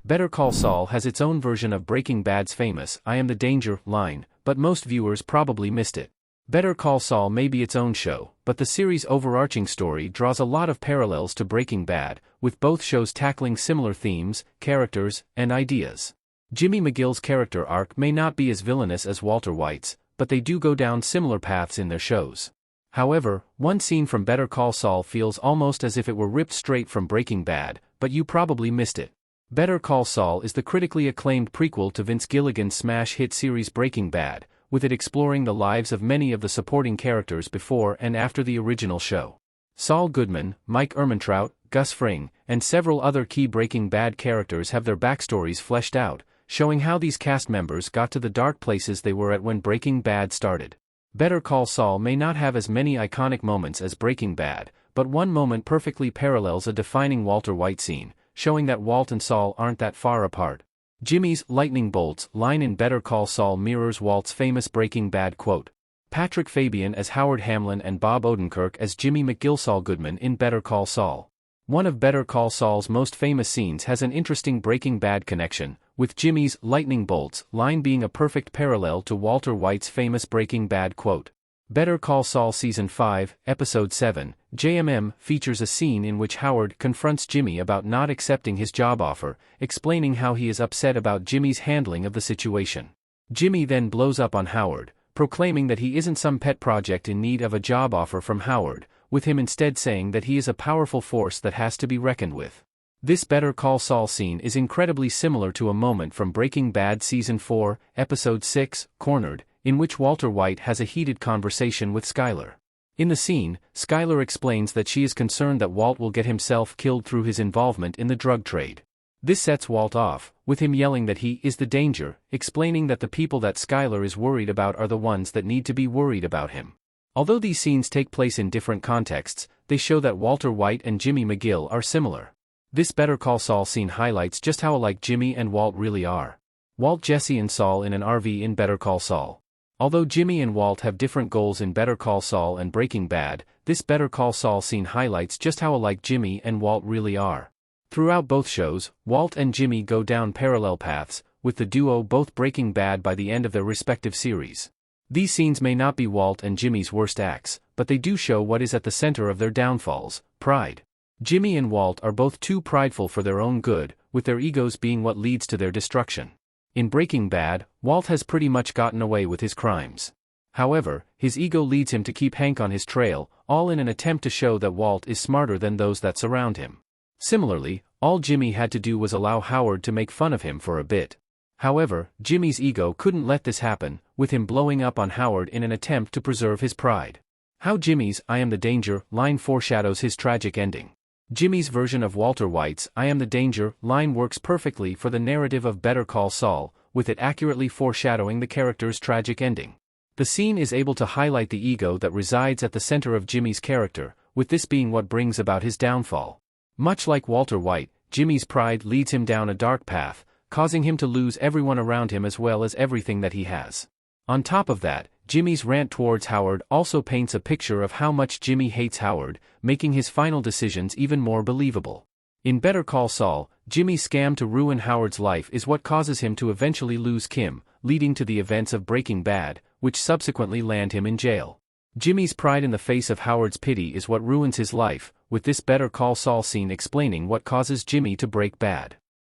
Better Call Saul has its own version of Breaking Bad's famous "I am the danger" line, but most viewers probably missed it. Better Call Saul may be its own show, but the series' overarching story draws a lot of parallels to Breaking Bad, with both shows tackling similar themes, characters, and ideas. Jimmy McGill's character arc may not be as villainous as Walter White's, but they do go down similar paths in their shows. However, one scene from Better Call Saul feels almost as if it were ripped straight from Breaking Bad, but you probably missed it. Better Call Saul is the critically acclaimed prequel to Vince Gilligan's smash hit series Breaking Bad, with it exploring the lives of many of the supporting characters before and after the original show. Saul Goodman, Mike Ehrmantraut, Gus Fring, and several other key Breaking Bad characters have their backstories fleshed out, showing how these cast members got to the dark places they were at when Breaking Bad started. Better Call Saul may not have as many iconic moments as Breaking Bad, but one moment perfectly parallels a defining Walter White scene, showing that Walt and Saul aren't that far apart. Jimmy's "lightning bolts" line in Better Call Saul mirrors Walt's famous Breaking Bad quote. Patrick Fabian as Howard Hamlin and Bob Odenkirk as Jimmy McGill. Saul Goodman in Better Call Saul. One of Better Call Saul's most famous scenes has an interesting Breaking Bad connection, with Jimmy's "lightning bolts" line being a perfect parallel to Walter White's famous Breaking Bad quote. Better Call Saul Season 5, Episode 7, JMM features a scene in which Howard confronts Jimmy about not accepting his job offer, explaining how he is upset about Jimmy's handling of the situation. Jimmy then blows up on Howard, proclaiming that he isn't some pet project in need of a job offer from Howard, with him instead saying that he is a powerful force that has to be reckoned with. This Better Call Saul scene is incredibly similar to a moment from Breaking Bad Season 4, Episode 6, Cornered, in which Walter White has a heated conversation with Skyler. In the scene, Skyler explains that she is concerned that Walt will get himself killed through his involvement in the drug trade. This sets Walt off, with him yelling that he is the danger, explaining that the people that Skyler is worried about are the ones that need to be worried about him. Although these scenes take place in different contexts, they show that Walter White and Jimmy McGill are similar. This Better Call Saul scene highlights just how alike Jimmy and Walt really are. Walt, Jesse and Saul in an RV in Better Call Saul. Although Jimmy and Walt have different goals in Better Call Saul and Breaking Bad, this Better Call Saul scene highlights just how alike Jimmy and Walt really are. Throughout both shows, Walt and Jimmy go down parallel paths, with the duo both breaking bad by the end of their respective series. These scenes may not be Walt and Jimmy's worst acts, but they do show what is at the center of their downfalls: pride. Jimmy and Walt are both too prideful for their own good, with their egos being what leads to their destruction. In Breaking Bad, Walt has pretty much gotten away with his crimes. However, his ego leads him to keep Hank on his trail, all in an attempt to show that Walt is smarter than those that surround him. Similarly, all Jimmy had to do was allow Howard to make fun of him for a bit. However, Jimmy's ego couldn't let this happen, with him blowing up on Howard in an attempt to preserve his pride. How Jimmy's "I am the danger" line foreshadows his tragic ending. Jimmy's version of Walter White's "I am the danger" line works perfectly for the narrative of Better Call Saul, with it accurately foreshadowing the character's tragic ending. The scene is able to highlight the ego that resides at the center of Jimmy's character, with this being what brings about his downfall. Much like Walter White, Jimmy's pride leads him down a dark path, causing him to lose everyone around him as well as everything that he has. On top of that, Jimmy's rant towards Howard also paints a picture of how much Jimmy hates Howard, making his final decisions even more believable. In Better Call Saul, Jimmy's scam to ruin Howard's life is what causes him to eventually lose Kim, leading to the events of Breaking Bad, which subsequently land him in jail. Jimmy's pride in the face of Howard's pity is what ruins his life, with this Better Call Saul scene explaining what causes Jimmy to break bad.